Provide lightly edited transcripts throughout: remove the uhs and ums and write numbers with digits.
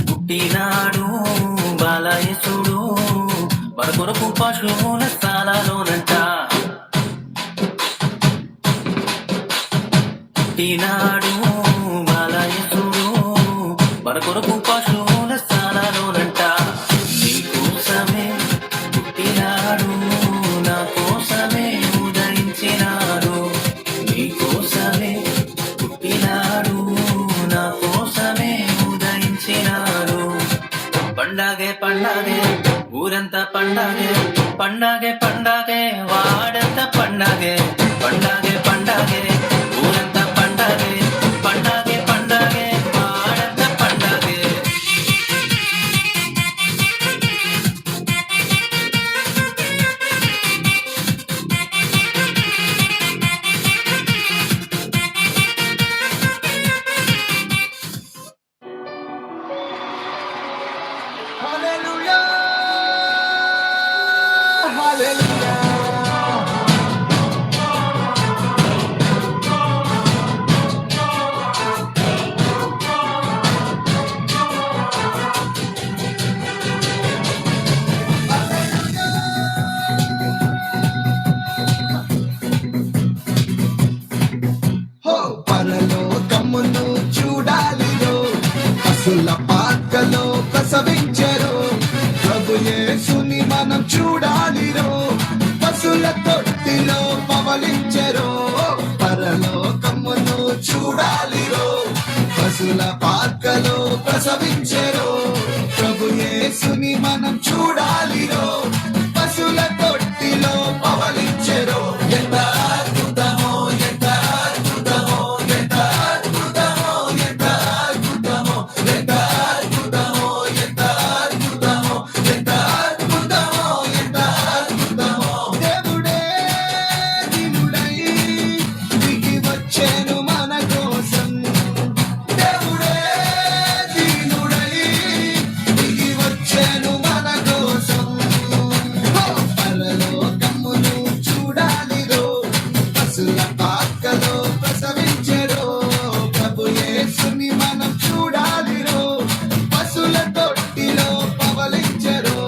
పుట్టినాడు బాలయేసుడు మన కొరకు పశువుల స్థానాలోనంట. పుట్టినాడు బాలయేసుడు మన కొరకు పశువుల స్థానాలోనంట. నీకోసమే పుట్టినాడు, నా కోసమే ఉదయించినాడు. నీకోసమే పుట్టినాడు, నా కోసమే ఉదయించినాడు. పండగే పండగే ఊరంతా పండగే, పండగే పండగే వాడంతా పండగే. పండగే పండగే ఊరంతా పండగే, పండగే పండగే వాడంతా పండగే. Hallelujah! Hallelujah! హో పరలోకమును చూడాలిరో, పశుల పాకలో ప్రసవించరు. ప్రభు యేసుని మనం చూడాలిరో, పశుల తొట్టిలో పవలించరు. పరలోకమును చూడాలిరో, పశుల పాకలో ప్రసవించరు. ప్రభు యేసుని మనం చూడాలిరో, పశుల తొట్టిలో పవలించరు. ఎంత అద్భుతమో, ఎంత అద్భుతమో, ఎంత అద్భుతమో, ఎంత అద్భుతమో, ఎంత అద్భుతమో, ఎంత అద్భుతమో, ఎంత అద్భుతమో, ఎంత అద్భుతమో. దేవుడే దీనుడై దిగి వచ్చెను మన కోసం. దేవుడే దీనుడై దిగి వచ్చెను మన కోసం. పరలోకమును చూడాలిరో, పశుల పాకలో ప్రసవించెరో. ప్రభు యేసుని మనం చూడాలిరో, పశుల తొట్టిలో పవలించెరో.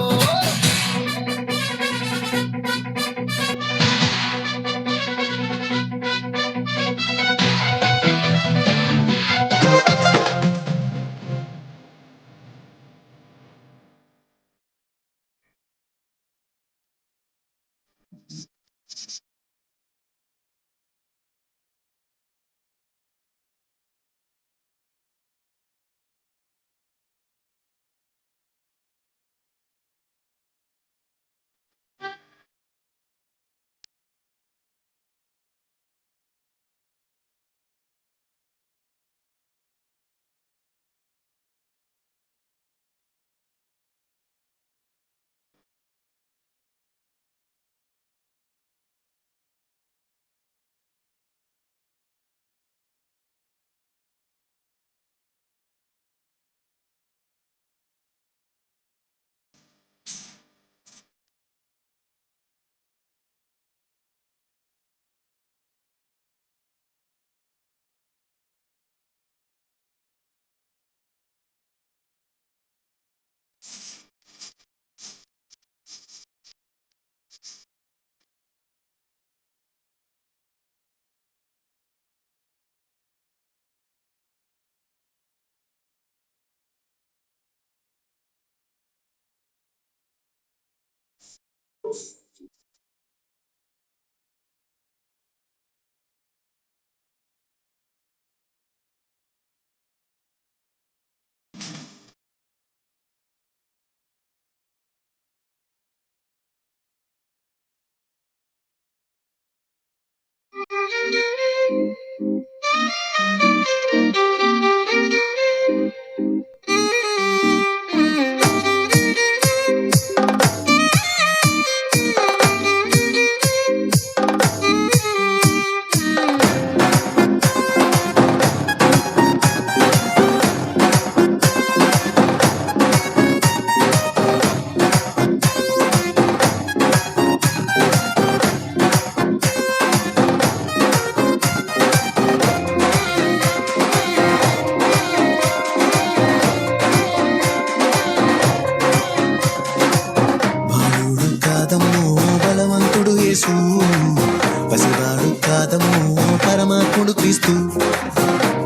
క్రీస్తు.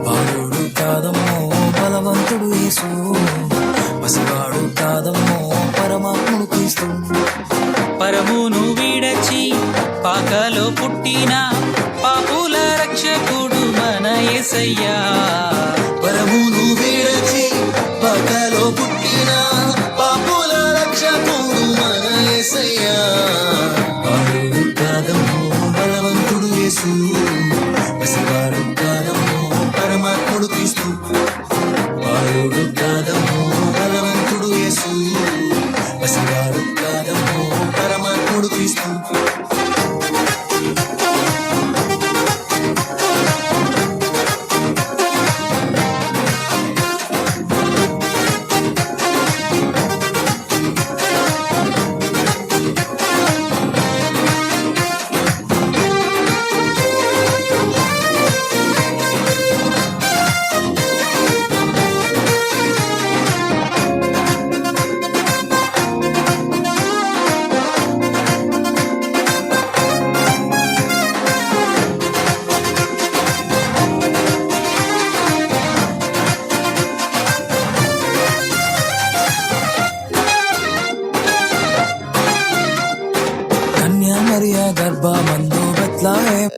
బాలుడు కాదమ్మో బలవంతుడు యేసు, పసివాడు కాదమ్మో పరమాత్ముడు క్రీస్తు. పరమును వీడచి పాకలో పుట్టిన పాపుల రక్షకుడు మన యేసయ్యా. పరమును వీడచి పగలో పుట్టిన పాపుల రక్షకుడు మన యేసయ్యా. బాలుడు కాదమ్మో బలవంతుడు యేసు, పసివాడు కాదమ్మో పరమాత్ముడు క్రీస్తు. బాలుడు కాదమ్మో బలవంతుడు యేసు, పసివాడు కాదమ్మో పరమాత్ముడు క్రీస్తు. కన్యా మరియా గర్భమందు బెత్లెహేము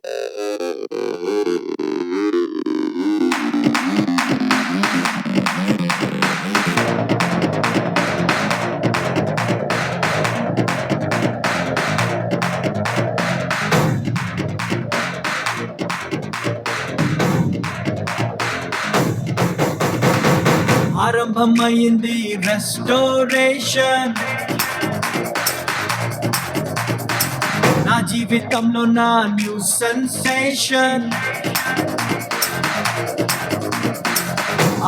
ఆరంభమైంది రెస్టోరేషన్, నా జీవితంలో నా న్యూ సెన్సేషన్.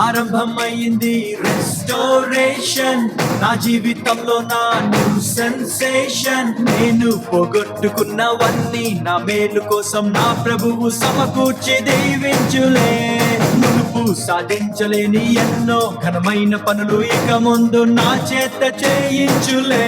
ఆరంభమైంది రెస్టోరేషన్, నా జీవితంలో నా న్యూ సెన్సేషన్. నేను పోగొట్టుకున్నవన్నీ నా మేలు కోసం నా ప్రభువు సమకూర్చి దీవించులే. మునుపు సాధించలేని ఎన్నో ఘనమైన పనులు ఇక ముందు నా చేత చేయించులే.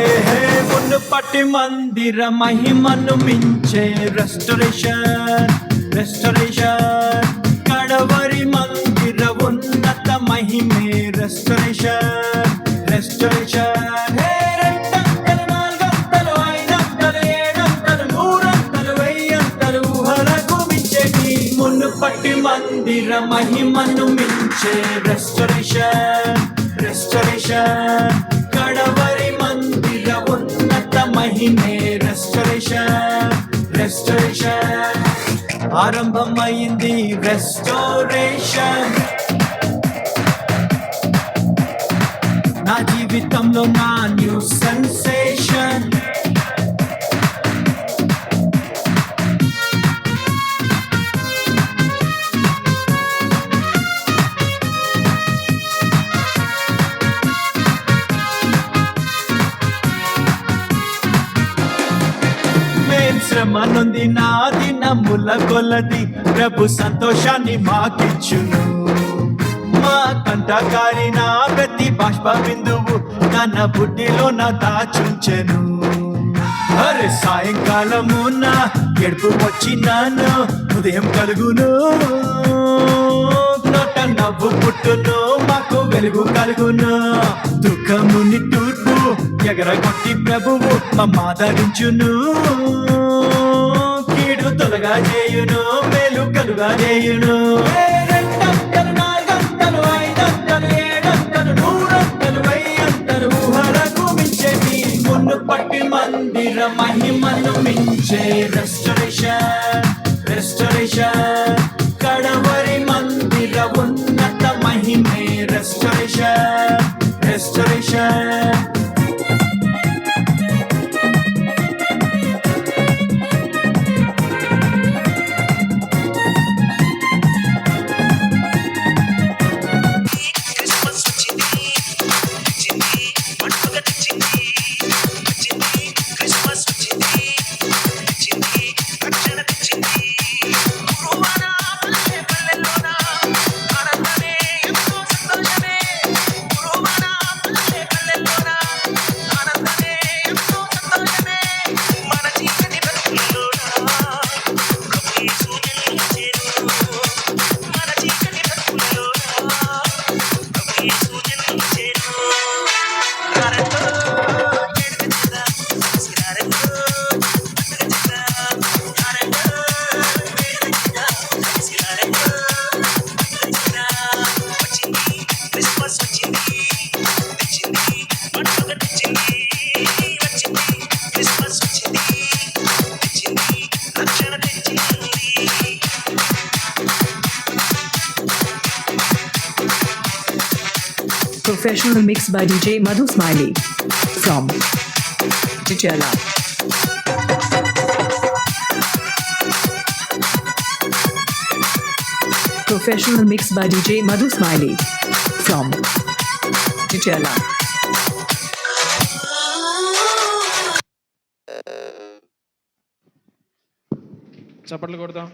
మునుపటి మందిర మహిమను మించే రెస్టోరేషన్, రెస్టోరేషన్. కడవరి మందిర ఉన్నత మహిమే రెస్టోరేషన్, రెస్టోరేషన్. రెండంతలు, నాలుగంతలు, ఐదంతలు, ఏడంతలు, నూరంతలు, వెయ్యంతలు, ఊహలకు మించేటి మునుపటి మందిర మహిమను మించే రెస్టోరేషన్, రెస్టోరేషన్. కడవరి మందిర ఉన్నత మహిమే రెస్టోరేషన్, రెస్టోరేషన్. ఆరంభమైంది రెస్టోరేషన్, నా జీవితంలో నా న్యూ సెన్సేషన్. శ్రమ నొంది నా దినముల కొలది ప్రభు సంతోషాన్ని మాకిచ్చును. మా కంటకారి నా ప్రతి బాష్ప బిందువు తన బుద్ధిలో నా దాచుంచెను. అరే సాయంకాలము నా ఎడుపు వచ్చినాను, ఉదయం కలుగును, నోట నవ్వు పుట్టును, మాకు వెలుగు కలుగును. దుఃఖముని తూర్పు ఎగరగొట్టి ప్రభువు మమ్మాదరించును. కీడు తొలగా చేయును, మేలు కలుగా చేయును. రెండంతలు, నాలుగంతలు, ఐదంతలు, ఏడంతలు, నూరంతలు, వెయ్యంతలు, ఊహలకు మించేటి మునుపటి మందిర మహిమను మించే రెస్టోరేషన్, రెస్టోరేషన్. కడవరి మందిర ఉన్నత మహిమే రెస్టోరేషన్, రెస్టోరేషన్. క్రిస్మస్ వచ్చింది, రక్షణ Professional mix by DJ Madhu Smiley from Chichela. Professional mix by DJ Madhu Smiley from Chichela. చప్పట్లు కొడదాం.